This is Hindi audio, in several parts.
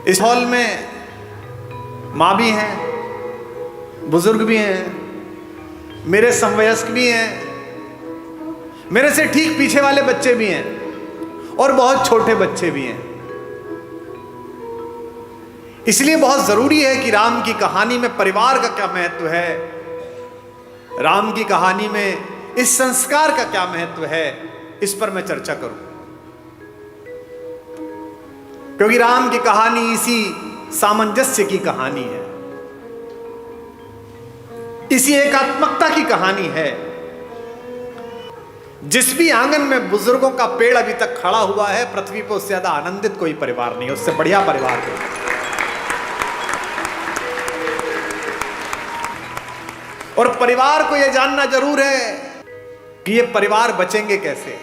इस हॉल में माँ भी हैं, बुजुर्ग भी हैं, मेरे समवयस्क भी हैं, मेरे से ठीक पीछे वाले बच्चे भी हैं और बहुत छोटे बच्चे भी हैं। इसलिए बहुत जरूरी है कि राम की कहानी में परिवार का क्या महत्व है, राम की कहानी में इस संस्कार का क्या महत्व है, इस पर मैं चर्चा करूं। क्योंकि राम की कहानी इसी सामंजस्य की कहानी है, इसी एकात्मकता की कहानी है। जिस भी आंगन में बुजुर्गों का पेड़ अभी तक खड़ा हुआ है, पृथ्वी पर उससे ज्यादा आनंदित कोई परिवार नहीं है, उससे बढ़िया परिवार कोई। और परिवार को यह जानना जरूर है कि ये परिवार बचेंगे कैसे।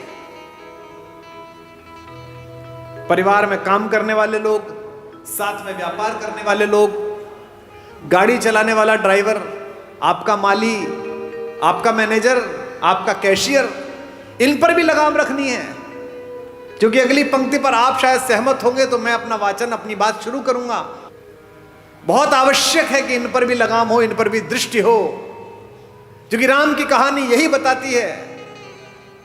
परिवार में काम करने वाले लोग, साथ में व्यापार करने वाले लोग, गाड़ी चलाने वाला ड्राइवर, आपका माली, आपका मैनेजर, आपका कैशियर, इन पर भी लगाम रखनी है। क्योंकि अगली पंक्ति पर आप शायद सहमत होंगे तो मैं अपना वाचन, अपनी बात शुरू करूंगा। बहुत आवश्यक है कि इन पर भी लगाम हो, इन पर भी दृष्टि हो। क्योंकि राम की कहानी यही बताती है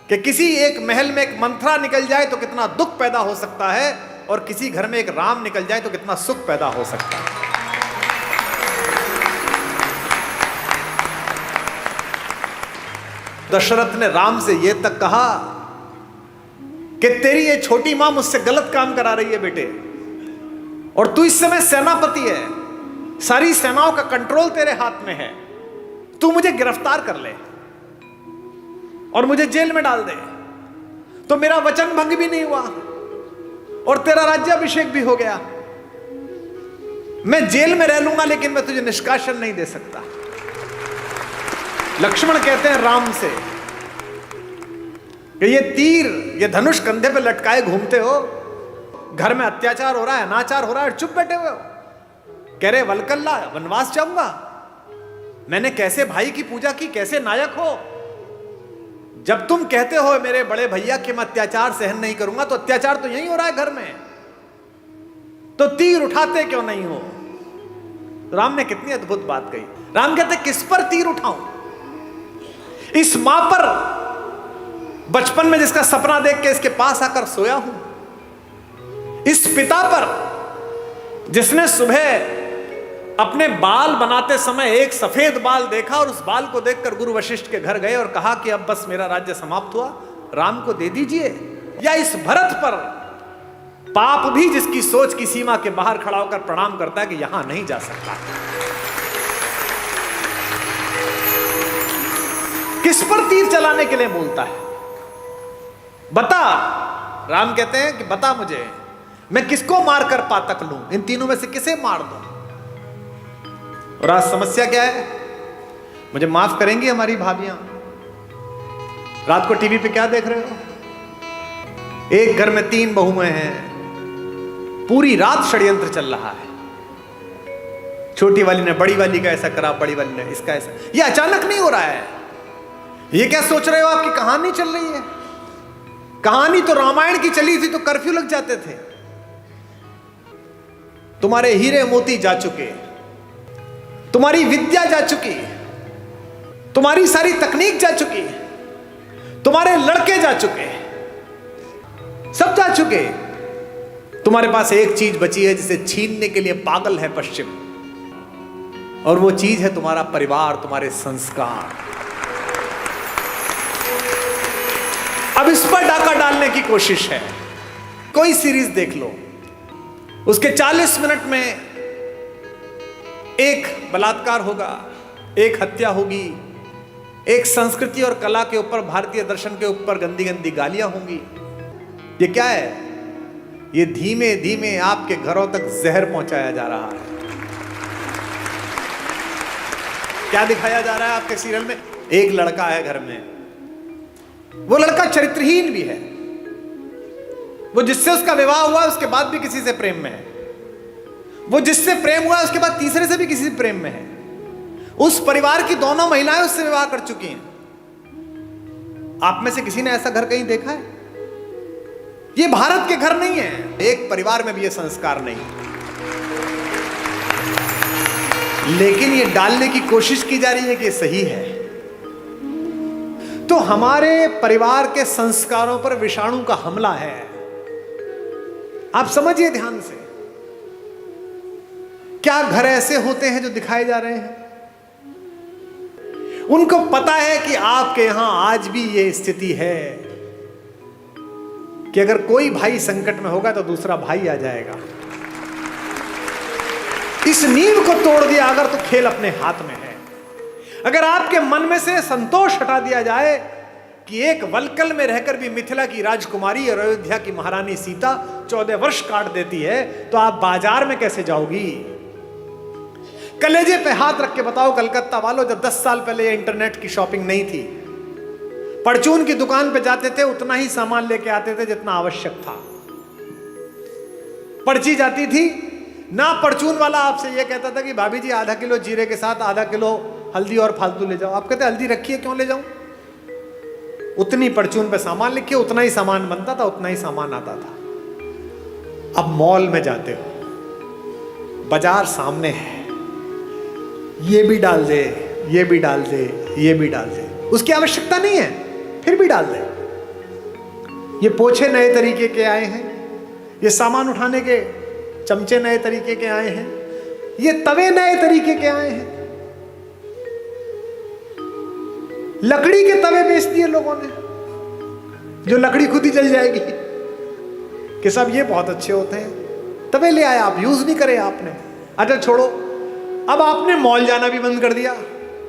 कि किसी एक महल में एक मंथरा निकल जाए तो कितना दुख पैदा हो सकता है, और किसी घर में एक राम निकल जाए तो कितना सुख पैदा हो सकता है। दशरथ ने राम से यह तक कहा कि तेरी ये छोटी मां मुझसे गलत काम करा रही है बेटे, और तू इस समय सेनापति है, सारी सेनाओं का कंट्रोल तेरे हाथ में है। तू मुझे गिरफ्तार कर ले और मुझे जेल में डाल दे तो मेरा वचन भंग भी नहीं हुआ और तेरा राज्याभिषेक भी हो गया। मैं जेल में रह लूंगा लेकिन मैं तुझे निष्कासन नहीं दे सकता। लक्ष्मण कहते हैं राम से कि ये तीर, ये धनुष कंधे पे लटकाए घूमते हो, घर में अत्याचार हो रहा है, अनाचार हो रहा है, चुप बैठे हुए हो। कह रहे वलकल्ला, वनवास जाऊंगा। मैंने कैसे भाई की पूजा की, कैसे नायक हो। जब तुम कहते हो मेरे बड़े भैया कि मैं अत्याचार सहन नहीं करूंगा, तो अत्याचार तो यही हो रहा है घर में, तो तीर उठाते क्यों नहीं हो। तो राम ने कितनी अद्भुत बात कही। राम कहते किस पर तीर उठाऊं। इस मां पर बचपन में जिसका सपना देख के इसके पास आकर सोया हूं, इस पिता पर जिसने सुबह अपने बाल बनाते समय एक सफेद बाल देखा और उस बाल को देखकर गुरु वशिष्ठ के घर गए और कहा कि अब बस मेरा राज्य समाप्त हुआ, राम को दे दीजिए। या इस भरत पर पाप भी जिसकी सोच की सीमा के बाहर खड़ा होकर प्रणाम करता है कि यहां नहीं जा सकता। किस पर तीर चलाने के लिए बोलता है, बता। राम कहते हैं कि बता मुझे, मैं किसको मारकर पातक लूं, इन तीनों में से किसे मार दूं। और आज समस्या क्या है, मुझे माफ करेंगी हमारी भाभियां, रात को टीवी पे क्या देख रहे हो। एक घर में 3 बहुएं हैं, पूरी रात षड्यंत्र चल रहा है। छोटी वाली ने बड़ी वाली का ऐसा करा, बड़ी वाली ने इसका ऐसा। ये अचानक नहीं हो रहा है। ये क्या सोच रहे हो, आपकी कहानी चल रही है। कहानी तो रामायण की चली थी तो कर्फ्यू लग जाते थे। तुम्हारे हीरे मोती जा चुके, तुम्हारी विद्या जा चुकी, तुम्हारी सारी तकनीक जा चुकी, तुम्हारे लड़के जा चुके, सब जा चुके। तुम्हारे पास एक चीज बची है जिसे छीनने के लिए पागल है पश्चिम, और वो चीज है तुम्हारा परिवार, तुम्हारे संस्कार। अब इस पर डाका डालने की कोशिश है। कोई सीरीज देख लो, उसके 40 मिनट में एक बलात्कार होगा, एक हत्या होगी, एक संस्कृति और कला के ऊपर, भारतीय दर्शन के ऊपर गंदी गंदी गालियां होंगी। ये क्या है, ये धीमे धीमे आपके घरों तक जहर पहुंचाया जा रहा है। क्या दिखाया जा रहा है आपके सीरियल में, एक लड़का है घर में, वो लड़का चरित्रहीन भी है, वो जिससे उसका विवाह हुआ उसके बाद भी किसी से प्रेम में है, वो जिससे प्रेम हुआ उसके बाद तीसरे से भी किसी से प्रेम में है। उस परिवार की दोनों महिलाएं उससे विवाह कर चुकी हैं। आप में से किसी ने ऐसा घर कहीं देखा है? ये भारत के घर नहीं है। एक परिवार में भी ये संस्कार नहीं। लेकिन ये डालने की कोशिश की जा रही है कि ये सही है। तो हमारे परिवार के संस्कारों पर विषाणु का हमला है। आप समझिए ध्यान से, क्या घर ऐसे होते हैं जो दिखाए जा रहे हैं? उनको पता है कि आपके यहां आज भी ये स्थिति है कि अगर कोई भाई संकट में होगा तो दूसरा भाई आ जाएगा। इस नींव को तोड़ दिया अगर तो खेल अपने हाथ में है। अगर आपके मन में से संतोष हटा दिया जाए कि एक वलकल में रहकर भी मिथिला की राजकुमारी और अयोध्या की महारानी सीता 14 वर्ष काट देती है, तो आप बाजार में कैसे जाओगी? कलेजे पे हाथ रख के बताओ कलकत्ता वालों, जब 10 साल पहले ये इंटरनेट की शॉपिंग नहीं थी, परचून की दुकान पे जाते थे, उतना ही सामान लेके आते थे जितना आवश्यक था। पर्ची जाती थी ना, परचून वाला आपसे ये कहता था कि भाभी जी आधा किलो जीरे के साथ आधा किलो हल्दी और फालतू ले जाओ। आप कहते हल्दी रखी है, क्यों ले जाऊं? उतनी परचून पे सामान लिखिए, उतना ही सामान बनता था, उतना ही सामान आता था। अब मॉल में जाते हो, बाजार सामने है, ये भी डाल दे, ये भी डाल दे, ये भी डाल दे, उसकी आवश्यकता नहीं है, फिर भी डाल दे। ये पोछे नए तरीके के आए हैं, ये सामान उठाने के चमचे नए तरीके के आए हैं, ये तवे नए तरीके के आए हैं। लकड़ी के तवे बेच दिए लोगों ने, जो लकड़ी खुद ही जल जाएगी, कि सब ये बहुत अच्छे होते हैं। तवे ले आए, आप यूज नहीं करे आपने। अच्छा छोड़ो, अब आपने मॉल जाना भी बंद कर दिया,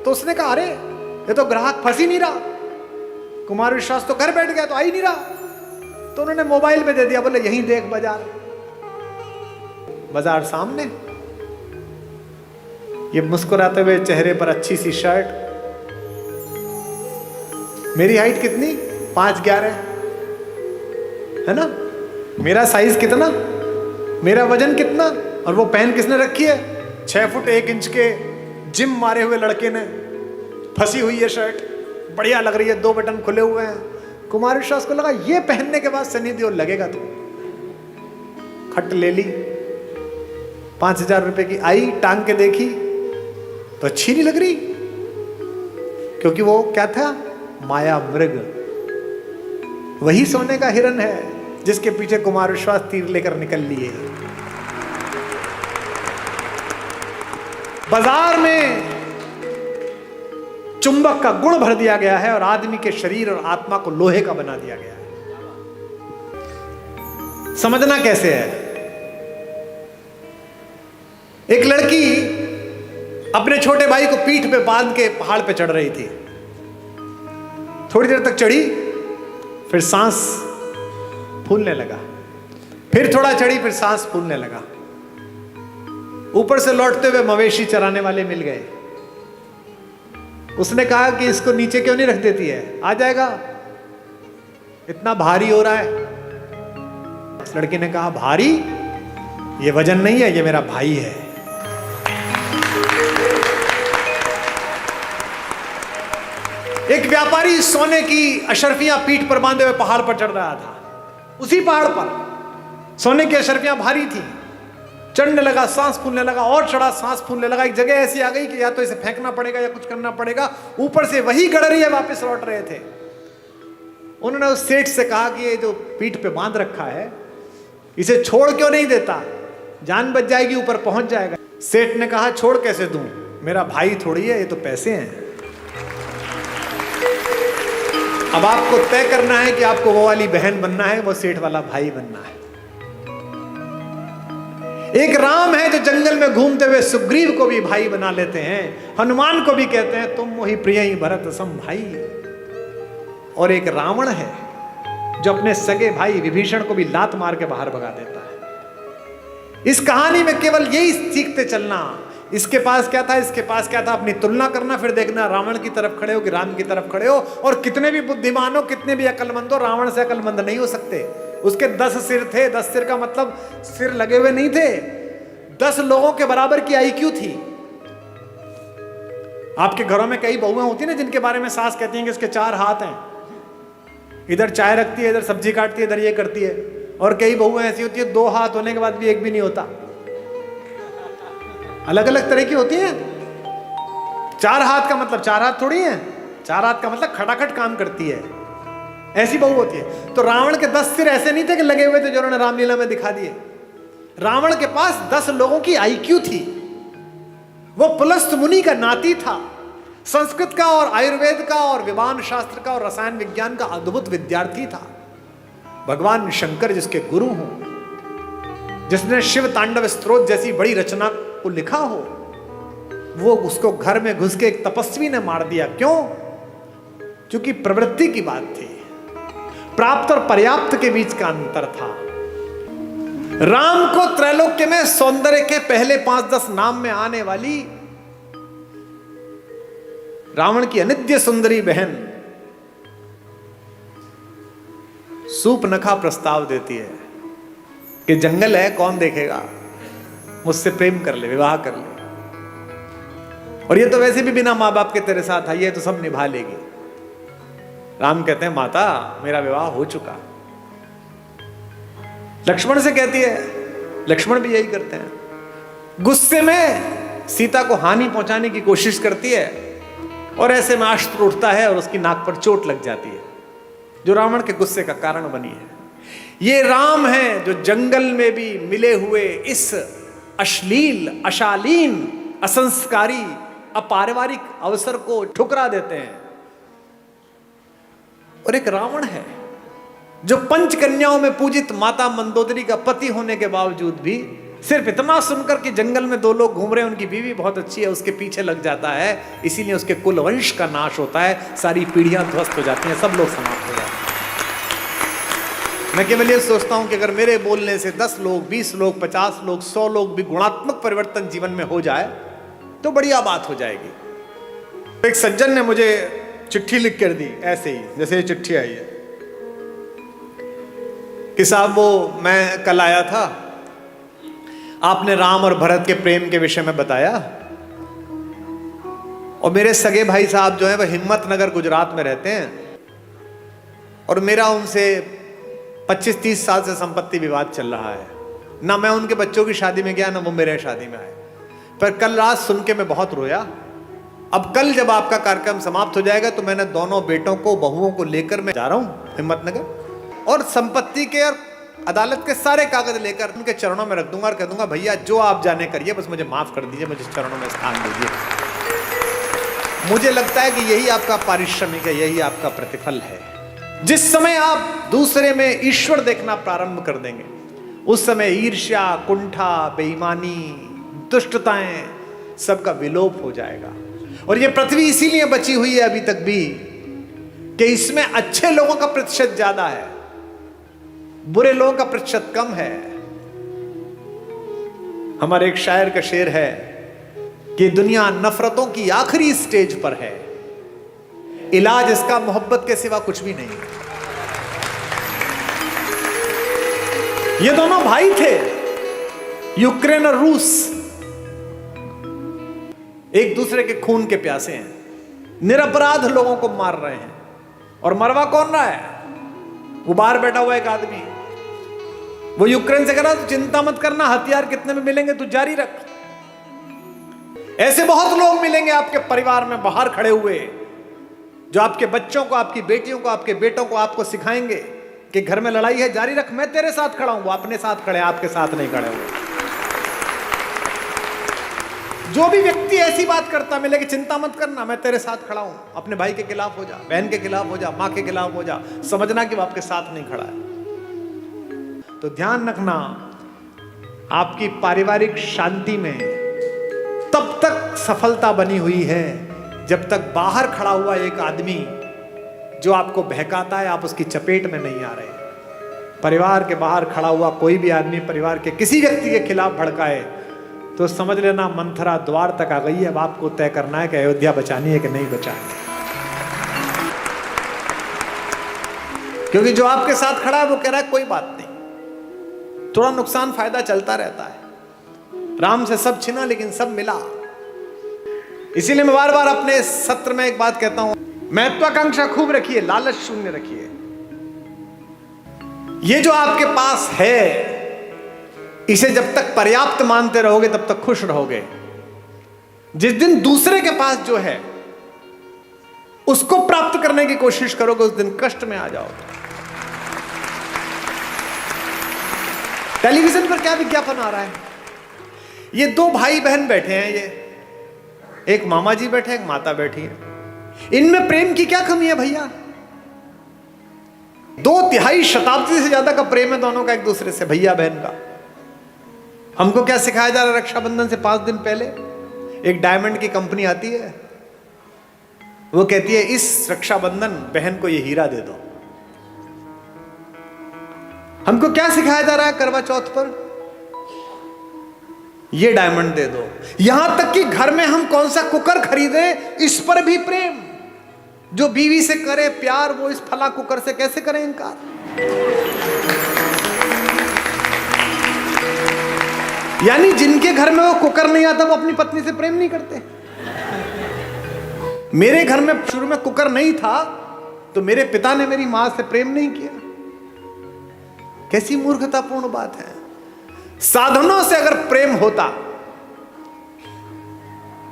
तो उसने कहा अरे ये तो ग्राहक फंस ही नहीं रहा, कुमार विश्वास तो घर बैठ गया, तो आ ही नहीं रहा, तो उन्होंने मोबाइल पे दे दिया, बोले यहीं देख बाजार। बाजार सामने, ये मुस्कुराते हुए चेहरे पर अच्छी सी शर्ट, मेरी हाइट कितनी? 5'11" है ना? मेरा साइज कितना, मेरा वजन कितना, और वो पहन किसने रखी है? 6 फुट 1 इंच के जिम मारे हुए लड़के ने, फंसी हुई है शर्ट, बढ़िया लग रही है, 2 बटन खुले हुए हैं। कुमार विश्वास को लगा ये पहनने के बाद सनी देओल लगेगा, तो खट ले ली, 5000 रुपए की आई, टांग के देखी तो अच्छी नहीं लग रही, क्योंकि वो क्या था? माया मृग। वही सोने का हिरन है जिसके पीछे कुमार विश्वास तीर लेकर निकल लिए। बाजार में चुंबक का गुण भर दिया गया है और आदमी के शरीर और आत्मा को लोहे का बना दिया गया है। समझना कैसे है? एक लड़की अपने छोटे भाई को पीठ पे बांध के पहाड़ पे चढ़ रही थी। थोड़ी देर तक चढ़ी, फिर सांस फूलने लगा, फिर थोड़ा चढ़ी, फिर सांस फूलने लगा। ऊपर से लौटते हुए मवेशी चराने वाले मिल गए। उसने कहा कि इसको नीचे क्यों नहीं रख देती है, आ जाएगा, इतना भारी हो रहा है। उस लड़की ने कहा भारी? ये वजन नहीं है, ये मेरा भाई है। एक व्यापारी सोने की अशर्फियां पीठ पर बांधे हुए पहाड़ पर चढ़ रहा था। उसी पहाड़ पर सोने की अशर्फियां भारी थी, चढ़ने लगा, सांस फूलने लगा, और चढ़ा, सांस फूलने लगा। एक जगह ऐसी आ गई कि या तो इसे फेंकना पड़ेगा या कुछ करना पड़ेगा। ऊपर से वही गडरिया वापस लौट रहे थे। उन्होंने उस सेठ से कहा कि ये जो पीठ पे बांध रखा है, इसे छोड़ क्यों नहीं देता, जान बच जाएगी, ऊपर पहुंच जाएगा। सेठ ने कहा छोड़ कैसे दूं, मेरा भाई थोड़ी है, ये तो पैसे हैं। अब आपको तय करना है कि आपको वो वाली बहन बनना है, वो सेठ वाला भाई बनना है। एक राम है जो जंगल में घूमते हुए सुग्रीव को भी भाई बना लेते हैं, हनुमान को भी कहते हैं तुम मोहि प्रिय ही भरत सम भाई। और एक रावण है जो अपने सगे भाई विभीषण को भी लात मार के बाहर भगा देता है। इस कहानी में केवल यही सीखते चलना, इसके पास क्या था, इसके पास क्या था, अपनी तुलना करना, फिर देखना रावण की तरफ खड़े हो कि राम की तरफ खड़े हो। और कितने भी बुद्धिमान हो, कितने भी अकलमंद हो, रावण से अकलमंद नहीं हो सकते। उसके 10 सिर थे। 10 सिर का मतलब सिर लगे हुए नहीं थे, 10 लोगों के बराबर की IQ थी। आपके घरों में कई बहुएं होती ना, जिनके बारे में सास कहती हैं कि इसके 4 हाथ हैं, इधर चाय रखती है, इधर सब्जी काटती है, इधर ये करती है। और कई बहुएं ऐसी होती है 2 हाथ होने के बाद भी एक भी नहीं होता। अलग अलग तरह की होती हैं। 4 हाथ का मतलब 4 हाथ थोड़ी है, 4 हाथ का मतलब खटाखट काम करती है, ऐसी बहू होती है। तो रावण के 10 सिर ऐसे नहीं थे कि लगे हुए थे जो उन्होंने रामलीला में दिखा दिए। रावण के पास 10 लोगों की आईक्यू थी। वो पुलस्त मुनि का नाती था। संस्कृत का और आयुर्वेद का और विमान शास्त्र का और रसायन विज्ञान का अद्भुत विद्यार्थी था। भगवान शंकर जिसके गुरु हो, जिसने शिव तांडव स्तोत्र जैसी बड़ी रचना को लिखा हो, वो उसको घर में घुस के एक तपस्वी ने मार दिया। क्यों? क्योंकि प्रवृत्ति की बात थी, प्राप्त और पर्याप्त के बीच का अंतर था। राम को त्रैलोक्य में सौंदर्य के पहले 5-10 नाम में आने वाली रावण की अनित्य सुंदरी बहन सूपनखा प्रस्ताव देती है कि जंगल है, कौन देखेगा, मुझसे प्रेम कर ले, विवाह कर ले, और ये तो वैसे भी बिना मां बाप के तेरे साथ आई है, तो सब निभा लेगी। राम कहते हैं माता मेरा विवाह हो चुका। लक्ष्मण से कहती है, लक्ष्मण भी यही करते हैं। गुस्से में सीता को हानि पहुंचाने की कोशिश करती है और ऐसे में अस्त्र उठता है और उसकी नाक पर चोट लग जाती है, जो रावण के गुस्से का कारण बनी है। ये राम है जो जंगल में भी मिले हुए इस अश्लील, अशालीन, असंस्कारी, अपारिवारिक अवसर को ठुकरा देते हैं। और एक रावण है जो पंचकन्याओं में पूजित माता मंदोदरी का पति होने के बावजूद भी सिर्फ इतना सुनकर कि जंगल में 2 लोग घूम रहे हैं, उनकी बीवी बहुत अच्छी है, उसके पीछे लग जाता है। इसीलिए उसके कुल वंश का नाश होता है, सारी पीढ़ियां ध्वस्त हो जाती हैं, सब लोग समाप्त हो जाते हैं। मैं केवल ये सोचता हूं कि अगर मेरे बोलने से 10 लोग, 20 लोग, 50 लोग, 100 लोग भी गुणात्मक परिवर्तन जीवन में हो जाए तो बढ़िया बात हो जाएगी। एक सज्जन ने मुझे चिट्ठी लिख कर दी, ऐसे ही जैसे ये चिट्ठी आई है कि साहब वो मैं कल आया था, आपने राम और भरत के प्रेम के विषय में बताया, और मेरे सगे भाई साहब जो हैं वह हिम्मतनगर गुजरात में रहते हैं, और मेरा उनसे 25-30 साल से संपत्ति विवाद चल रहा है। ना मैं उनके बच्चों की शादी में गया, ना वो मेरे शादी में आए। पर कल रात सुन के मैं बहुत रोया। अब कल जब आपका कार्यक्रम समाप्त हो जाएगा तो मैंने दोनों बेटों को, बहुओं को लेकर मैं जा रहा हूं हिम्मतनगर, और संपत्ति के और अदालत के सारे कागज लेकर उनके चरणों में रख दूंगा और कह दूंगा भैया जो आप जाने करिए, बस मुझे माफ कर दीजिए, मुझे चरणों में स्थान दीजिए। मुझे लगता है कि यही आपका पारिश्रमिक है, यही आपका प्रतिफल है। जिस समय आप दूसरे में ईश्वर देखना प्रारंभ कर देंगे, उस समय ईर्ष्या, कुंठा, बेईमानी, दुष्टताएं सबका विलोप हो जाएगा। और ये पृथ्वी इसीलिए बची हुई है अभी तक भी कि इसमें अच्छे लोगों का प्रतिशत ज्यादा है, बुरे लोगों का प्रतिशत कम है। हमारे एक शायर का शेर है कि दुनिया नफरतों की आखिरी स्टेज पर है, इलाज इसका मोहब्बत के सिवा कुछ भी नहीं है। ये दोनों भाई थे, यूक्रेन और रूस, एक दूसरे के खून के प्यासे हैं, निरपराध लोगों को मार रहे हैं। और मरवा कौन रहा है? वो बाहर बैठा हुआ एक आदमी, वो यूक्रेन से कह रहा चिंता मत करना, हथियार कितने में मिलेंगे तू जारी रख। ऐसे बहुत लोग मिलेंगे आपके परिवार में बाहर खड़े हुए, जो आपके बच्चों को, आपकी बेटियों को, आपके बेटों को आपको सिखाएंगे कि घर में लड़ाई है, जारी रख, मैं तेरे साथ खड़ा हूं। वो अपने साथ खड़े, आपके साथ नहीं खड़े हुए। जो भी व्यक्ति ऐसी बात करता मिले कि चिंता मत करना, मैं तेरे साथ खड़ा हूं, अपने भाई के खिलाफ हो जा, बहन के खिलाफ हो जा, मां के खिलाफ हो जा, समझना कि वो आपके साथ नहीं खड़ा है। तो ध्यान रखना, आपकी पारिवारिक शांति में तब तक सफलता बनी हुई है जब तक बाहर खड़ा हुआ एक आदमी जो आपको बहकाता है, आप उसकी चपेट में नहीं आ रहे। परिवार के बाहर खड़ा हुआ कोई भी आदमी परिवार के किसी व्यक्ति के खिलाफ भड़काए तो समझ लेना मंथरा द्वार तक आ गई है। अब आपको तय करना है कि अयोध्या बचानी है कि नहीं बचानी। क्योंकि जो आपके साथ खड़ा है वो कह रहा है कोई बात नहीं, थोड़ा नुकसान फायदा चलता रहता है, राम से सब छिना लेकिन सब मिला। इसीलिए मैं बार बार अपने सत्र में एक बात कहता हूं, महत्वाकांक्षा खूब रखिए, लालच शून्य रखिए। ये जो आपके पास है इसे जब तक पर्याप्त मानते रहोगे तब तक खुश रहोगे। जिस दिन दूसरे के पास जो है उसको प्राप्त करने की कोशिश करोगे, उस दिन कष्ट में आ जाओगे। टेलीविजन पर क्या विज्ञापन आ रहा है? ये दो भाई बहन बैठे हैं, ये एक मामा जी बैठे, एक माता बैठी है। इनमें प्रेम की क्या कमी है भैया? 2 शताब्दी से ज्यादा का प्रेम है दोनों का एक दूसरे से, भैया बहन का। हमको क्या सिखाया जा रहा है? रक्षाबंधन से 5 दिन पहले एक डायमंड की कंपनी आती है, वो कहती है इस रक्षाबंधन बहन को ये हीरा दे दो। हमको क्या सिखाया जा रहा है करवा चौथ पर? ये डायमंड दे दो। यहां तक कि घर में हम कौन सा कुकर खरीदें, इस पर भी प्रेम। जो बीवी से करे प्यार, वो इस फला कुकर से कैसे करें इनकार? यानी जिनके घर में वो कुकर नहीं आता, वो अपनी पत्नी से प्रेम नहीं करते। मेरे घर में शुरू में कुकर नहीं था, तो मेरे पिता ने मेरी मां से प्रेम नहीं किया। कैसी मूर्खतापूर्ण बात है। साधनों से अगर प्रेम होता,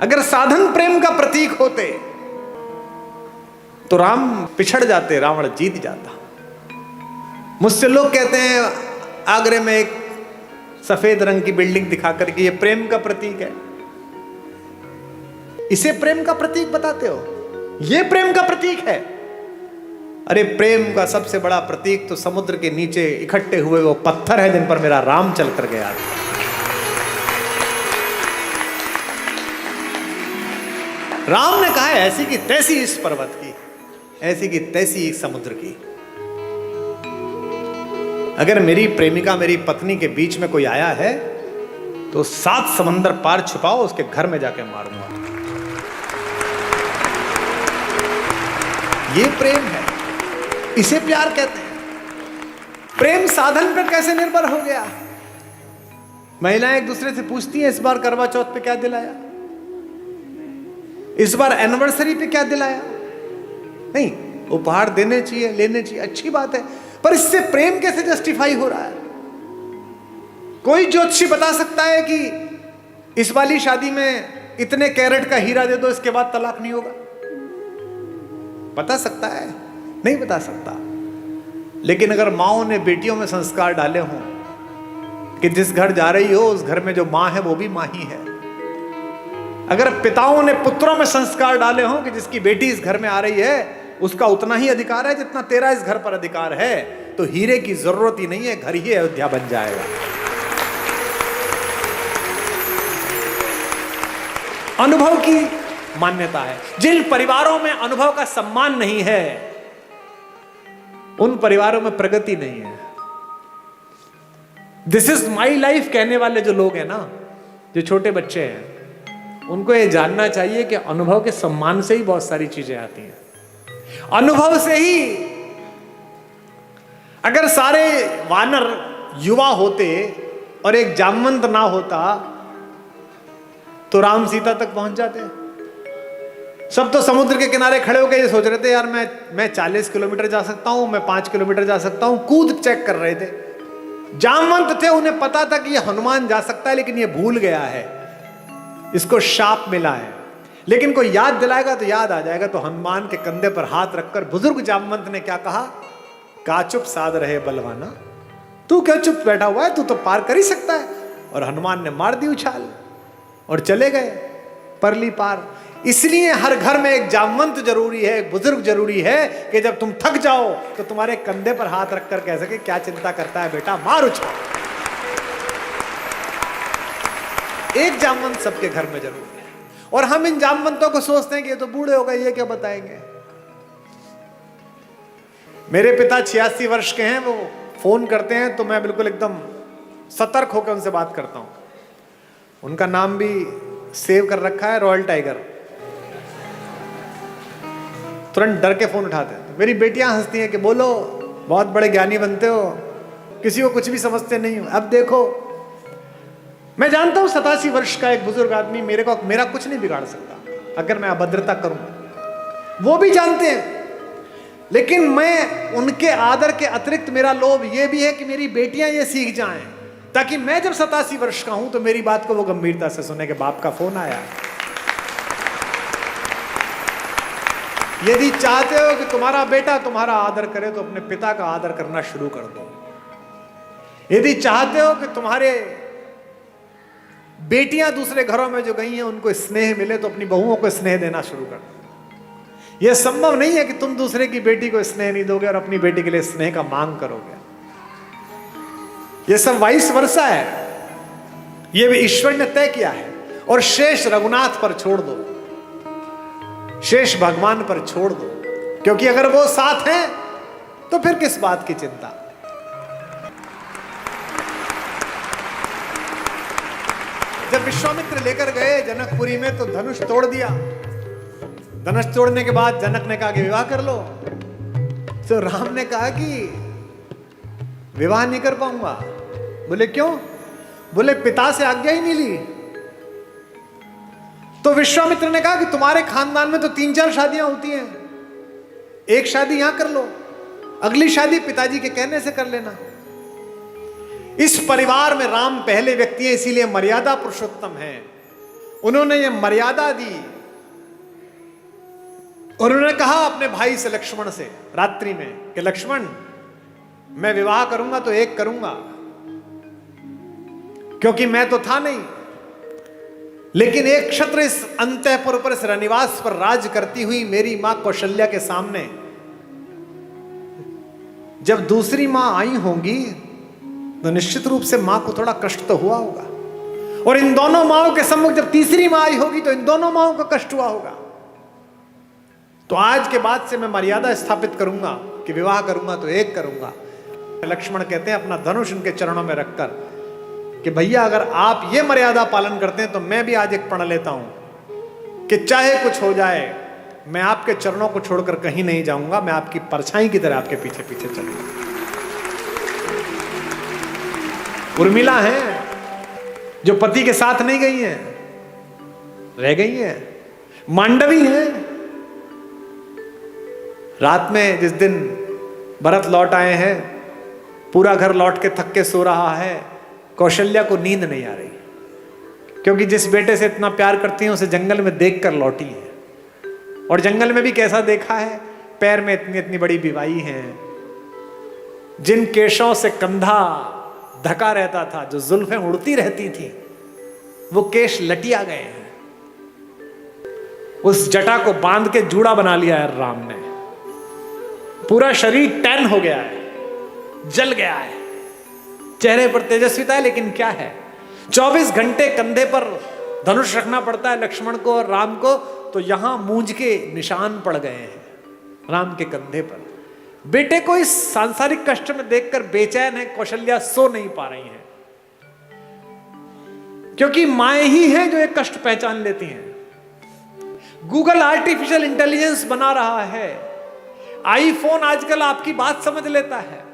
अगर साधन प्रेम का प्रतीक होते, तो राम पिछड़ जाते, रावण जीत जाता। मुझसे लोग कहते हैं आगरे में एक सफेद रंग की बिल्डिंग दिखाकर कि ये प्रेम का प्रतीक है। इसे प्रेम का प्रतीक बताते हो? ये प्रेम का प्रतीक है? अरे प्रेम का सबसे बड़ा प्रतीक तो समुद्र के नीचे इकट्ठे हुए वो पत्थर है जिन पर मेरा राम चल कर गया था। राम ने कहा है ऐसी की तैसी इस पर्वत की, ऐसी की तैसी इस समुद्र की। अगर मेरी प्रेमिका, मेरी पत्नी के बीच में कोई आया है तो 7 समंदर पार छुपाओ, उसके घर में जाके मारूंगा। ये प्रेम है, इसे प्यार कहते हैं। प्रेम साधन पर कैसे निर्भर हो गया? महिलाएं एक दूसरे से पूछती हैं इस बार करवा चौथ पे क्या दिलाया, इस बार एनिवर्सरी पे क्या दिलाया। नहीं, उपहार देने चाहिए, लेने चाहिए, अच्छी बात है, पर इससे प्रेम कैसे जस्टिफाई हो रहा है? कोई ज्योतिषी बता सकता है कि इस वाली शादी में इतने कैरेट का हीरा दे दो, इसके बाद तलाक नहीं होगा? बता सकता है? नहीं बता सकता। लेकिन अगर माओ ने बेटियों में संस्कार डाले हों कि जिस घर जा रही हो उस घर में जो मां है वो भी मां ही है, अगर पिताओं ने पुत्रों में संस्कार डाले हों कि जिसकी बेटी इस घर में आ रही है उसका उतना ही अधिकार है जितना तेरा इस घर पर अधिकार है, तो हीरे की जरूरत ही नहीं है, घर ही अयोध्या बन जाएगा। अनुभव की मान्यता है। जिन परिवारों में अनुभव का सम्मान नहीं है उन परिवारों में प्रगति नहीं है। दिस इज माई लाइफ कहने वाले जो लोग हैं ना, जो छोटे बच्चे हैं, उनको ये जानना चाहिए कि अनुभव के सम्मान से ही बहुत सारी चीजें आती हैं। अनुभव से ही अगर सारे वानर युवा होते और एक जामवंत ना होता तो राम सीता तक पहुंच जाते। सब तो समुद्र के किनारे खड़े होकर ये सोच रहे थे यार मैं 40 किलोमीटर जा सकता हूं, मैं 5 किलोमीटर जा सकता हूं, कूद चेक कर रहे थे। जामवंत थे, उन्हें पता था कि ये हनुमान जा सकता है, लेकिन ये भूल गया है, इसको शाप मिला है। लेकिन कोई याद दिलाएगा तो याद आ जाएगा। तो हनुमान के कंधे पर हाथ रखकर बुजुर्ग जामवंत ने क्या कहा? का चुप साध रहे बलवाना, तू क्या चुप बैठा हुआ है, तू तो पार कर ही सकता है। और हनुमान ने मार दी उछाल और चले गए परली पार। इसलिए हर घर में एक जामवंत जरूरी है, एक बुजुर्ग जरूरी है कि जब तुम थक जाओ तो तुम्हारे कंधे पर हाथ रखकर कह सके क्या चिंता करता है बेटा, मार उछाल। एक जामवंत सबके घर में जरूरी है। और हम इन जामवंतों को सोचते हैं कि ये तो बूढ़े हो गए, ये क्या बताएंगे। मेरे पिता 86 वर्ष के हैं, वो फोन करते हैं तो मैं बिल्कुल एकदम सतर्क होकर उनसे बात करता हूं। उनका नाम भी सेव कर रखा है, रॉयल टाइगर। तुरंत डर के फोन उठाते हैं। मेरी बेटियां हंसती हैं कि बोलो, बहुत बड़े ज्ञानी बनते हो, किसी को कुछ भी समझते नहीं हो। अब देखो, मैं जानता हूं 87 वर्ष का एक बुजुर्ग आदमी मेरा कुछ नहीं बिगाड़ सकता अगर मैं अभद्रता करूं, वो भी जानते हैं। लेकिन मैं उनके आदर के अतिरिक्त मेरा लोभ ये भी है कि मेरी बेटियां ये सीख जाएं, ताकि मैं जब 87 वर्ष का हूं तो मेरी बात को वो गंभीरता से सुने कि बाप का फोन आया। यदि चाहते हो कि तुम्हारा बेटा तुम्हारा आदर करे तो अपने पिता का आदर करना शुरू कर दो। यदि चाहते हो कि तुम्हारे बेटियां दूसरे घरों में जो गई हैं उनको स्नेह मिले तो अपनी बहुओं को स्नेह देना शुरू कर दो। यह संभव नहीं है कि तुम दूसरे की बेटी को स्नेह नहीं दोगे और अपनी बेटी के लिए स्नेह का मांग करोगे। यह सब वाइस वर्सा है, यह भी ईश्वर ने तय किया है। और शेष रघुनाथ पर छोड़ दो, शेष भगवान पर छोड़ दो, क्योंकि अगर वो साथ हैं तो फिर किस बात की चिंता। जब विश्वामित्र लेकर गए जनकपुरी में तो धनुष तोड़ दिया। धनुष तोड़ने के बाद जनक ने कहा कि विवाह कर लो। तो राम ने कहा कि विवाह नहीं कर पाऊंगा। बोले क्यों? बोले पिता से आज्ञा ही नहीं ली। तो विश्वामित्र ने कहा कि तुम्हारे खानदान में तो 3-4 शादियां होती हैं, एक शादी यहां कर लो, अगली शादी पिताजी के कहने से कर लेना। इस परिवार में राम पहले व्यक्ति है, इसीलिए मर्यादा पुरुषोत्तम है। उन्होंने ये मर्यादा दी और उन्होंने कहा अपने भाई से लक्ष्मण से रात्रि में कि लक्ष्मण, मैं विवाह करूंगा तो एक करूंगा, क्योंकि मैं तो था नहीं, लेकिन एक क्षत्र इस अंतःपुर पर, इस रनिवास पर राज करती हुई मेरी मां कौशल्या के सामने जब दूसरी मां आई होंगी तो निश्चित रूप से मां को थोड़ा कष्ट तो हुआ होगा, और इन दोनों माओं के सम्मुख जब तीसरी मां आई होगी तो इन दोनों माओं को कष्ट हुआ होगा। तो आज के बाद से मैं मर्यादा स्थापित करूंगा कि विवाह करूंगा तो एक करूंगा। लक्ष्मण कहते हैं अपना धनुष उनके चरणों में रखकर कि भैया अगर आप ये मर्यादा पालन करते हैं तो मैं भी आज एक प्रण लेता हूं कि चाहे कुछ हो जाए मैं आपके चरणों को छोड़कर कहीं नहीं जाऊंगा, मैं आपकी परछाई की तरह आपके पीछे पीछे चलूंगा। उर्मिला हैं जो पति के साथ नहीं गई हैं, रह गई हैं। मांडवी हैं, रात में जिस दिन भरत लौट आए हैं, पूरा घर लौट के थक के सो रहा है, कौशल्या को नींद नहीं आ रही, क्योंकि जिस बेटे से इतना प्यार करती हैं उसे जंगल में देखकर लौटी है। और जंगल में भी कैसा देखा है, पैर में इतनी इतनी बड़ी बिवाई हैं, जिन केशों से कंधा ढका रहता था, जो जुल्फें उड़ती रहती थी, वो केश लटिया गए हैं। उस जटा को बांध के जूड़ा बना लिया है राम ने। पूरा शरीर टैन हो गया है, जल गया है, चेहरे पर तेजस्विता है, लेकिन क्या है, 24 घंटे कंधे पर धनुष रखना पड़ता है लक्ष्मण को और राम को, तो यहां मूंज के निशान पड़ गए हैं राम के कंधे पर। बेटे को इस सांसारिक कष्ट में देखकर बेचैन है कौशल्या, सो नहीं पा रही हैं, क्योंकि माएं ही हैं जो एक कष्ट पहचान लेती हैं। गूगल आर्टिफिशियल इंटेलिजेंस बना रहा है, आईफोन आजकल आपकी बात समझ लेता है।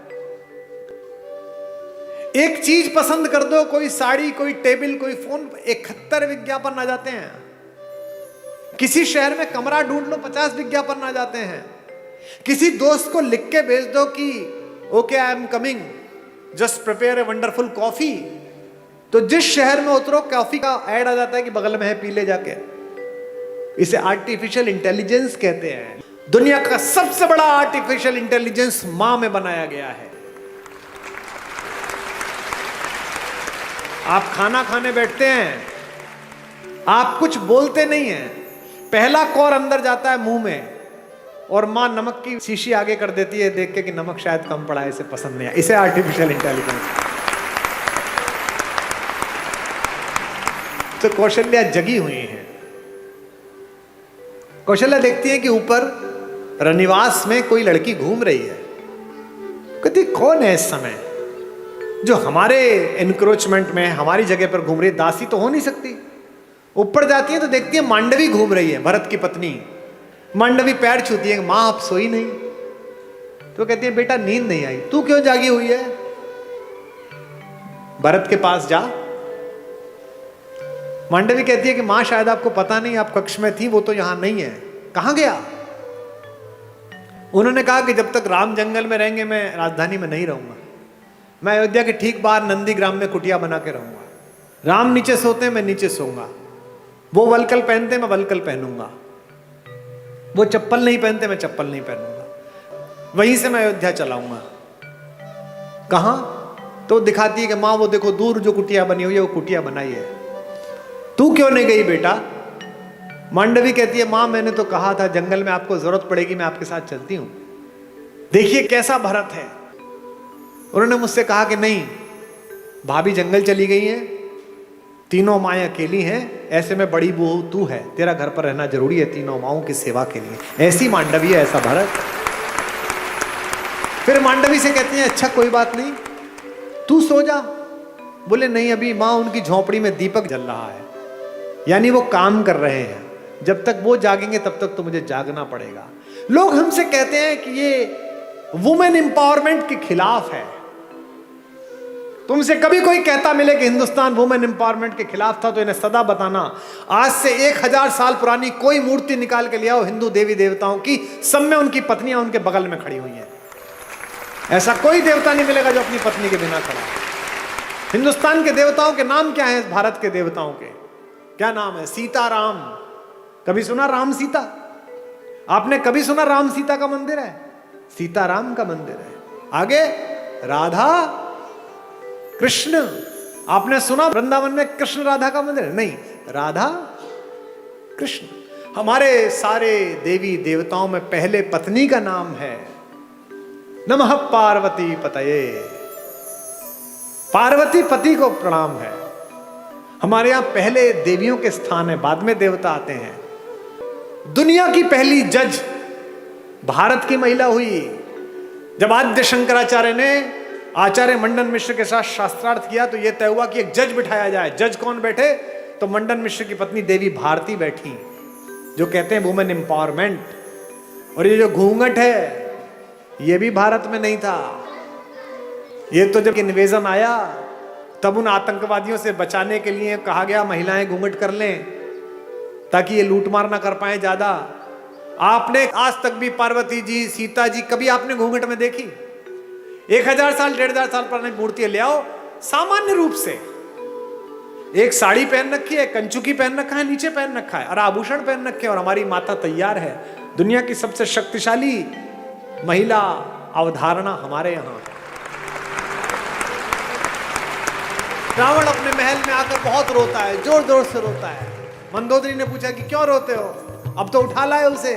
एक चीज पसंद कर दो, कोई साड़ी, कोई टेबल, कोई फोन, 71 विज्ञापन आ जाते हैं। किसी शहर में कमरा ढूंढ लो, 50 विज्ञापन आ जाते हैं। किसी दोस्त को लिख के भेज दो कि okay I am coming, just prepare a wonderful coffee, तो जिस शहर में उतरो कॉफी का ऐड आ जाता है कि बगल में है, पी ले जाके। इसे आर्टिफिशियल इंटेलिजेंस कहते हैं। दुनिया का सबसे बड़ा आर्टिफिशियल इंटेलिजेंस मां में बनाया गया है। आप खाना खाने बैठते हैं, आप कुछ बोलते नहीं हैं, पहला कौर अंदर जाता है मुंह में और मां नमक की शीशी आगे कर देती है देख के कि नमक शायद कम पड़ा है, इसे पसंद नहीं है। इसे आर्टिफिशियल इंटेलिजेंस। तो कौशल्या जगी हुई है। कौशल्या देखती है कि ऊपर रनिवास में कोई लड़की घूम रही है। कहती कौन है इस समय जो हमारे एनक्रोचमेंट में हमारी जगह पर घूम रही है, दासी तो हो नहीं सकती। ऊपर जाती है तो देखती है मांडवी घूम रही है, भरत की पत्नी। मांडवी पैर छूती है, मां आप सोई नहीं? तो कहती है बेटा नींद नहीं आई। तू क्यों जागी हुई है? भरत के पास जा। मांडवी कहती है कि मां शायद आपको पता नहीं, आप कक्ष में थी, वो तो यहां नहीं है। कहां गया? उन्होंने कहा कि जब तक राम जंगल में रहेंगे मैं राजधानी में नहीं रहूंगा, मैं अयोध्या के ठीक बाहर नंदीग्राम में कुटिया बना के रहूंगा। राम नीचे सोते हैं, मैं नीचे सोऊंगा। वो वलकल पहनते हैं, मैं वलकल पहनूंगा। वो चप्पल नहीं पहनते, मैं चप्पल नहीं पहनूंगा, वहीं से मैं अयोध्या चलाऊंगा। कहां? तो दिखाती है कि माँ वो देखो दूर जो कुटिया बनी हुई है वो कुटिया बनाई है, तू क्यों नहीं गई बेटा? मांडवी कहती है माँ मैंने तो कहा था जंगल में आपको जरूरत पड़ेगी मैं आपके साथ चलती हूं। देखिए कैसा भरत है। उन्होंने मुझसे कहा कि नहीं, भाभी जंगल चली गई है, तीनों माएँ अकेली हैं, ऐसे में बड़ी बहू तू है, तेरा घर पर रहना जरूरी है तीनों माओं की सेवा के लिए। ऐसी मांडवी है, ऐसा भरत। फिर मांडवी से कहती है अच्छा कोई बात नहीं, तू सो जा। बोले नहीं, अभी माँ उनकी झोपड़ी में दीपक जल रहा है, यानी वो काम कर रहे हैं, जब तक वो जागेंगे तब तक तो मुझे जागना पड़ेगा। लोग हमसे कहते हैं कि ये वुमेन एम्पावरमेंट के खिलाफ है। तुमसे कभी कोई कहता मिले कि हिंदुस्तान वुमेन एम्पावरमेंट के खिलाफ था तो इन्हें सदा बताना। आज से 1000 साल पुरानी कोई मूर्ति निकाल के ले आओ हिंदू देवी देवताओं की, सब में उनकी पत्नियां उनके बगल में खड़ी हुई हैं। ऐसा कोई देवता नहीं मिलेगा जो अपनी पत्नी के बिना खड़ा है। हिंदुस्तान के देवताओं के नाम क्या है? भारत के देवताओं के क्या नाम है? सीता राम। कभी सुना राम सीता? आपने कभी सुना राम सीता का मंदिर है? सीताराम का मंदिर है। आगे राधा कृष्ण। आपने सुना वृंदावन में कृष्ण राधा का मंदिर? नहीं, राधा कृष्ण। हमारे सारे देवी देवताओं में पहले पत्नी का नाम है नमः पार्वती पतये। पार्वती पति को प्रणाम है। हमारे यहां पहले देवियों के स्थान है, बाद में देवता आते हैं। दुनिया की पहली जज भारत की महिला हुई। जब आद्य शंकराचार्य ने आचार्य मंडन मिश्र के साथ शास्त्रार्थ किया तो यह तय हुआ कि एक जज बिठाया जाए। जज कौन बैठे? तो मंडन मिश्र की पत्नी देवी भारती बैठी, जो कहते हैं वुमेन एम्पावरमेंट। और ये जो घूंघट है ये भी भारत में नहीं था। ये तो जब इन्वेजन आया तब उन आतंकवादियों से बचाने के लिए कहा गया महिलाएं घूंघट कर लें ताकि ये लूटमार ना कर पाए ज्यादा। आपने आज तक भी पार्वती जी, सीता जी कभी आपने घूंघट में देखी? 1000 साल 1500 साल पुरानी मूर्तियां ले आओ, सामान्य रूप से एक साड़ी पहन रखी है, कंचुकी पहन रखा है, नीचे पहन रखा है और आभूषण पहन रखे हैं, और हमारी माता तैयार है। दुनिया की सबसे शक्तिशाली महिला अवधारणा हमारे यहां है। रावण अपने महल में आकर बहुत रोता है, जोर जोर से रोता है। मंदोदरी ने पूछा कि क्यों रोते हो? अब तो उठा लाए उसे।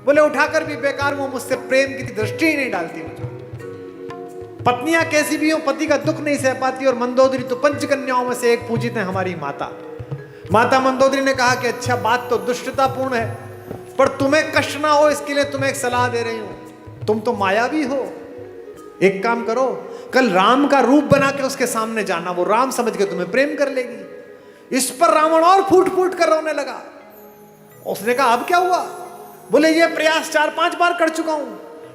बोले उठाकर भी बेकार, वो मुझसे प्रेम की दृष्टि ही नहीं डालती मुझे। पत्नियां कैसी भी हो पति का दुख नहीं सह पाती, और मंदोदरी तो पंचकन्याओं में से एक पूजित है हमारी माता। माता मंदोदरी ने कहा कि अच्छा बात तो दुष्टतापूर्ण है, पर तुम्हें कष्ट ना हो इसके लिए तुम्हें एक सलाह दे रही हूं। तुम तो मायावी हो, एक काम करो, कल राम का रूप बना के उसके सामने जाना, वो राम समझ के तुम्हें प्रेम कर लेगी। इस पर रावण और फूट फूट कर रोने लगा। उसने कहा अब क्या हुआ? बोले ये प्रयास 4-5 बार कर चुका हूं,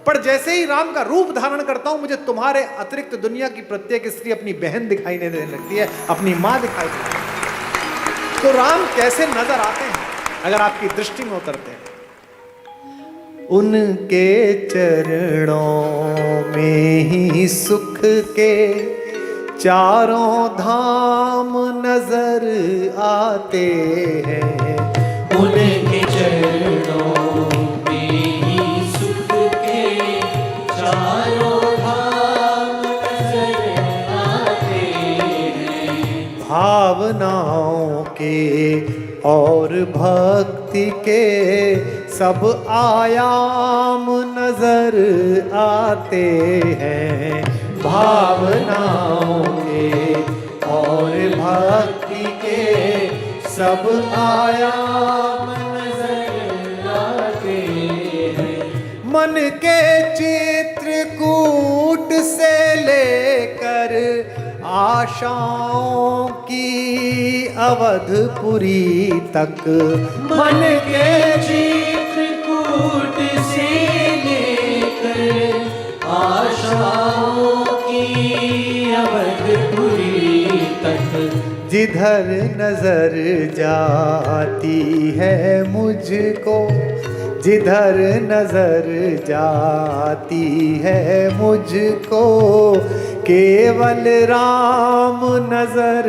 पर जैसे ही राम का रूप धारण करता हूं मुझे तुम्हारे अतिरिक्त दुनिया की प्रत्येक स्त्री अपनी बहन दिखाई देने लगती है, अपनी मां दिखाई देती है। तो राम कैसे नजर आते हैं अगर आपकी दृष्टि में उतरते हैं? उनके चरणों में ही सुख के चारों धाम नजर आते हैं। उनके चरणों में ही सुख के चारों धाम नजर आते हैं। भावनाओं के और भक्ति के सब आयाम नजर आते हैं। भावनाओं के और भक्ति के सब आयाम नजर आते हैं। मन के चित्रकूट से लेकर आशाओं की अवधपुरी तक, मन के चित्रकूट से लेकर आशाओं की अवधपुरी तक, जिधर नजर जाती है मुझको, जिधर नजर जाती है मुझको, केवल राम नजर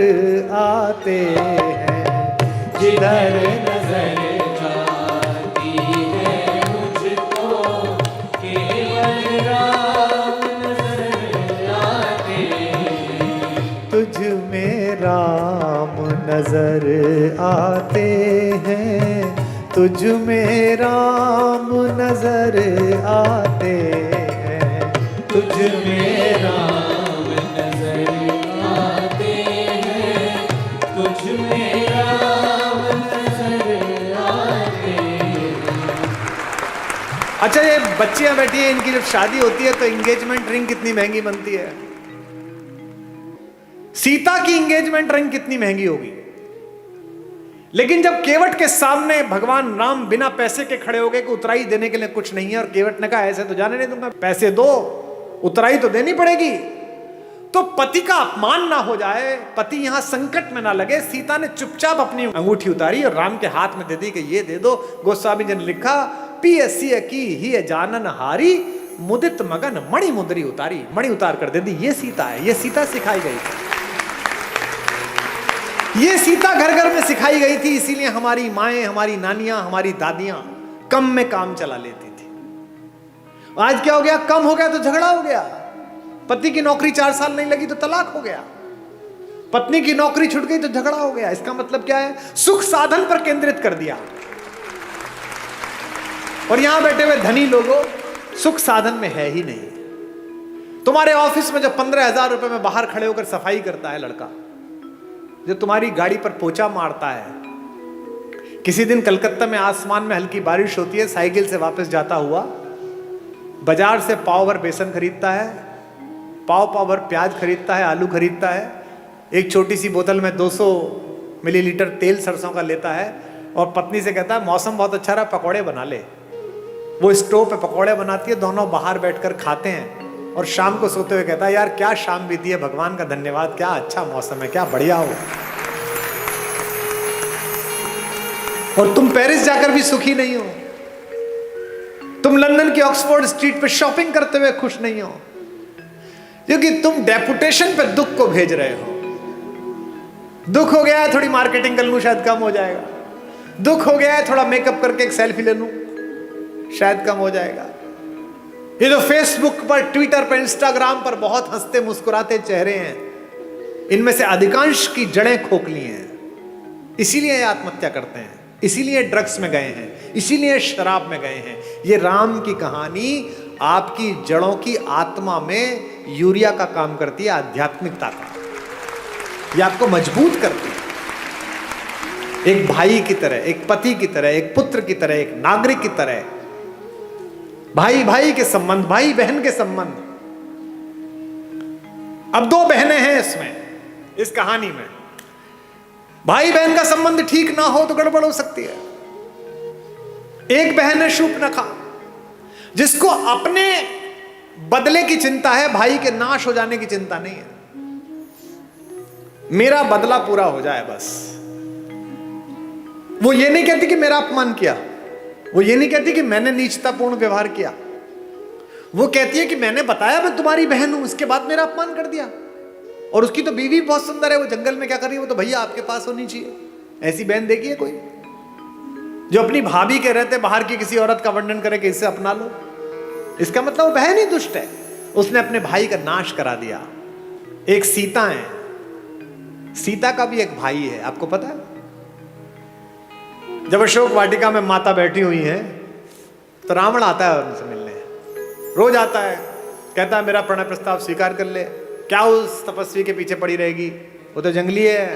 आते हैं। जिधर नजर जाती है राम नजर आते हैं, तुझ में राम नजर आते हैं, तुझ में राम नजर आते हैं, तुझ में राम नजर आते हैं। अच्छा, ये बच्चियां बैठी है, इनकी जब शादी होती है तो एंगेजमेंट रिंग कितनी महंगी बनती है। सीता की एंगेजमेंट रिंग कितनी महंगी होगी, लेकिन जब केवट के सामने भगवान राम बिना पैसे के खड़े हो गए कि उतराई देने के लिए कुछ नहीं है, और केवट ने कहा ऐसे तो जाने नहीं दूंगा, पैसे दो, उतराई तो देनी पड़ेगी। तो पति का अपमान ना हो जाए, पति यहां संकट में ना लगे, सीता ने चुपचाप अपनी अंगूठी उतारी और राम के हाथ में दे दी कि ये दे दो। गोस्वामी जी ने लिखा, पियसिय की ही जानन हारी, मुदित मगन मणि मुद्री उतारी। मणि उतार कर दे दी। ये सीता है, ये सीता सिखाई गई थी, ये सीता घर घर में सिखाई गई थी। इसीलिए हमारी माएं, हमारी नानियां, हमारी दादियां कम में काम चला लेती थी। आज क्या हो गया, कम हो गया तो झगड़ा हो गया। पति की नौकरी 4 साल नहीं लगी तो तलाक हो गया, पत्नी की नौकरी छूट गई तो झगड़ा हो गया। इसका मतलब क्या है, सुख साधन पर केंद्रित कर दिया। और यहां बैठे हुए धनी लोगों, सुख साधन में है ही नहीं। तुम्हारे ऑफिस में जो 15,000 रुपए में बाहर खड़े होकर सफाई करता है लड़का, जो तुम्हारी गाड़ी पर पोछा मारता है, किसी दिन कलकत्ता में आसमान में हल्की बारिश होती है, साइकिल से वापस जाता हुआ बाजार से पाव भर बेसन खरीदता है, पाव भर प्याज खरीदता है, आलू खरीदता है, एक छोटी सी बोतल में 200 मिलीलीटर तेल सरसों का लेता है और पत्नी से कहता है मौसम बहुत अच्छा रहा, पकौड़े बना ले। वो स्टोव पे पकौड़े बनाती है, दोनों बाहर बैठकर खाते हैं और शाम को सोते हुए कहता है यार क्या शाम बीती है, भगवान का धन्यवाद, क्या अच्छा मौसम है, क्या बढ़िया हो। और तुम पेरिस जाकर भी सुखी नहीं हो, तुम लंदन की ऑक्सफोर्ड स्ट्रीट पे शॉपिंग करते हुए खुश नहीं हो, क्योंकि तुम डेपुटेशन पे दुख को भेज रहे हो। दुख हो गया है थोड़ी मार्केटिंग कर लूं शायद कम हो जाएगा, दुख हो गया है थोड़ा मेकअप करके एक सेल्फी ले लूं शायद कम हो जाएगा। ये जो फेसबुक पर, ट्विटर पर, इंस्टाग्राम पर बहुत हंसते मुस्कुराते चेहरे हैं, इनमें से अधिकांश की जड़ें खोखली हैं। इसीलिए आत्महत्या करते हैं, इसीलिए ड्रग्स में गए हैं, इसीलिए शराब में गए हैं। ये राम की कहानी आपकी जड़ों की आत्मा में यूरिया का काम करती है, आध्यात्मिकता का। ये आपको मजबूत करती है, एक भाई की तरह, एक पति की तरह, एक पुत्र की तरह, एक नागरिक की तरह। भाई भाई के संबंध, भाई बहन के संबंध। अब 2 बहनें हैं इसमें, इस कहानी में। भाई बहन का संबंध ठीक ना हो तो गड़बड़ हो सकती है। एक बहन है शूर्पणखा, जिसको अपने बदले की चिंता है, भाई के नाश हो जाने की चिंता नहीं है। मेरा बदला पूरा हो जाए बस। वो ये नहीं कहती कि मेरा अपमान किया, वो ये नहीं कहती कि मैंने नीचतापूर्ण व्यवहार किया, वो कहती है कि मैंने बताया मैं तुम्हारी बहन हूं, उसके बाद मेरा अपमान कर दिया। और उसकी तो बीवी बहुत सुंदर है, वो जंगल में क्या कर रही है, वो तो भैया आपके पास होनी चाहिए। ऐसी बहन देखी है कोई जो अपनी भाभी के रहते बाहर की किसी औरत का वर्णन करे कि इससे अपना लो? इसका मतलब वो बहन ही दुष्ट है, उसने अपने भाई का नाश करा दिया। एक सीता है, सीता का भी एक भाई है, आपको पता है? जब अशोक वाटिका में माता बैठी हुई है तो रावण आता है उनसे मिलने, रोज आता है, कहता है मेरा प्रणय प्रस्ताव स्वीकार कर ले। क्या उस तपस्वी के पीछे पड़ी रहेगी, वो तो जंगली है,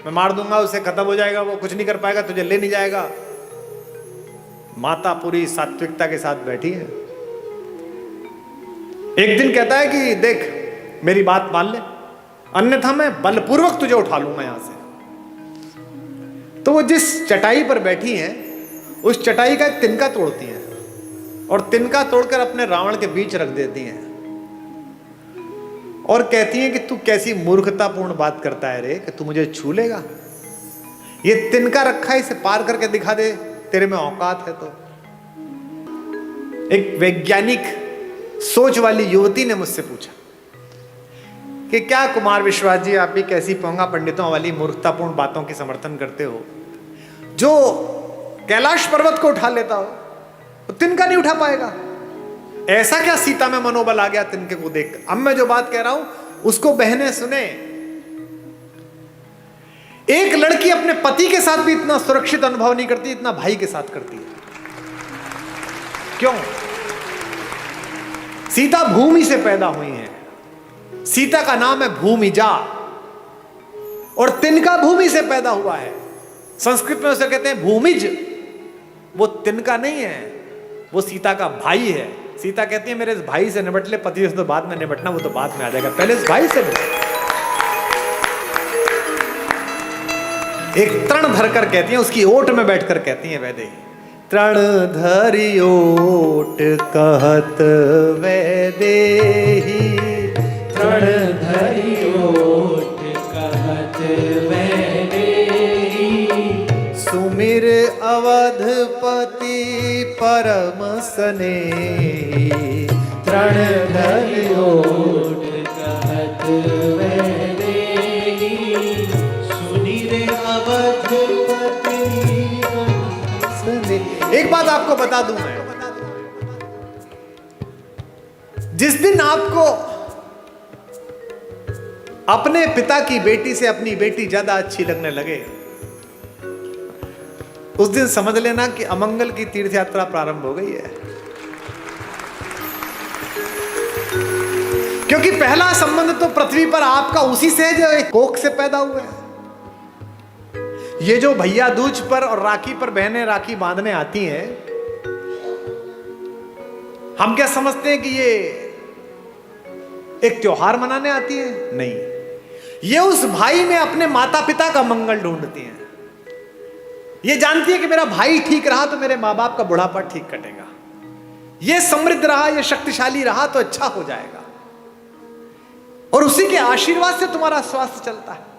मैं मार दूंगा उसे, खत्म हो जाएगा, वो कुछ नहीं कर पाएगा, तुझे ले नहीं जाएगा। माता पूरी सात्विकता के साथ बैठी है। एक दिन कहता है कि देख मेरी बात मान ले, अन्यथा मैं बलपूर्वक तुझे उठा लूंगा यहां से। तो वो जिस चटाई पर बैठी हैं, उस चटाई का एक तिनका तोड़ती हैं और तिनका तोड़कर अपने रावण के बीच रख देती हैं और कहती हैं कि तू कैसी मूर्खतापूर्ण बात करता है रे, कि तू मुझे छू लेगा? ये तिनका रखा है, इसे पार करके दिखा दे, तेरे में औकात है तो। एक वैज्ञानिक सोच वाली युवती ने मुझसे पूछा कि क्या कुमार विश्वास जी आप भी कैसी पोंगा पंडितों वाली मूर्खतापूर्ण बातों की समर्थन करते हो? जो कैलाश पर्वत को उठा लेता हो तो तिनका नहीं उठा पाएगा। ऐसा क्या सीता में मनोबल आ गया तिनके को देख? अब मैं जो बात कह रहा हूं उसको बहनें सुने। एक लड़की अपने पति के साथ भी इतना सुरक्षित अनुभव नहीं करती इतना भाई के साथ करती है। क्यों? सीता भूमि से पैदा हुई है। सीता का नाम है भूमिजा, और तिनका भूमि से पैदा हुआ है। संस्कृत में उसे कहते हैं भूमिज। वो तिनका नहीं है, वो सीता का भाई है। सीता कहती है मेरे इस भाई से निपट ले, पति से तो बाद में निपटना, वो तो बाद में आ जाएगा, पहले इस भाई से निपट। एक तृण धरकर कहती है, उसकी ओट में बैठकर कहती है वैदेही, तृण धरि ओट कहत वैदेही, तृण धरि ओट कहत वैदेही, सुमिर अवधपति परम स्नेही, तृण धरि ओट कहत वैदेही, सुनिर अवधपति स्नेही। एक बात आपको बता दूं मैं, जिस दिन आपको अपने पिता की बेटी से अपनी बेटी ज्यादा अच्छी लगने लगे, उस दिन समझ लेना कि अमंगल की तीर्थ यात्रा प्रारंभ हो गई है। क्योंकि पहला संबंध तो पृथ्वी पर आपका उसी से है जो एक कोख से पैदा हुआ है। ये जो भैया दूज पर और राखी पर बहनें राखी बांधने आती हैं, हम क्या समझते हैं कि ये एक त्योहार मनाने आती है? नहीं, ये उस भाई में अपने माता पिता का मंगल ढूंढती हैं। ये जानती है कि मेरा भाई ठीक रहा तो मेरे माँ बाप का बुढ़ापा ठीक कटेगा, ये समृद्ध रहा, ये शक्तिशाली रहा तो अच्छा हो जाएगा, और उसी के आशीर्वाद से तुम्हारा स्वास्थ्य चलता है।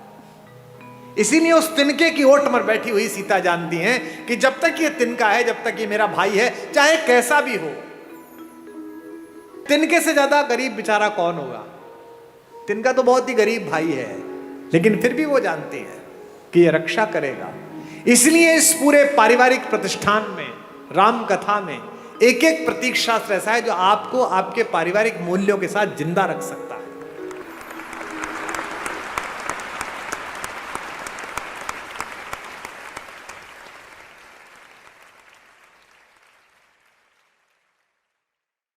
इसीलिए उस तिनके की ओट पर बैठी हुई सीता जानती है कि जब तक ये तिनका है, जब तक ये मेरा भाई है, चाहे कैसा भी हो, तिनके से ज्यादा गरीब बेचारा कौन होगा? तिनका तो बहुत ही गरीब भाई है, लेकिन फिर भी वो जानती है कि ये रक्षा करेगा। इसलिए इस पूरे पारिवारिक प्रतिष्ठान में, राम कथा में, एक एक प्रतीक शास्त्र ऐसा है जो आपको आपके पारिवारिक मूल्यों के साथ जिंदा रख सकता है।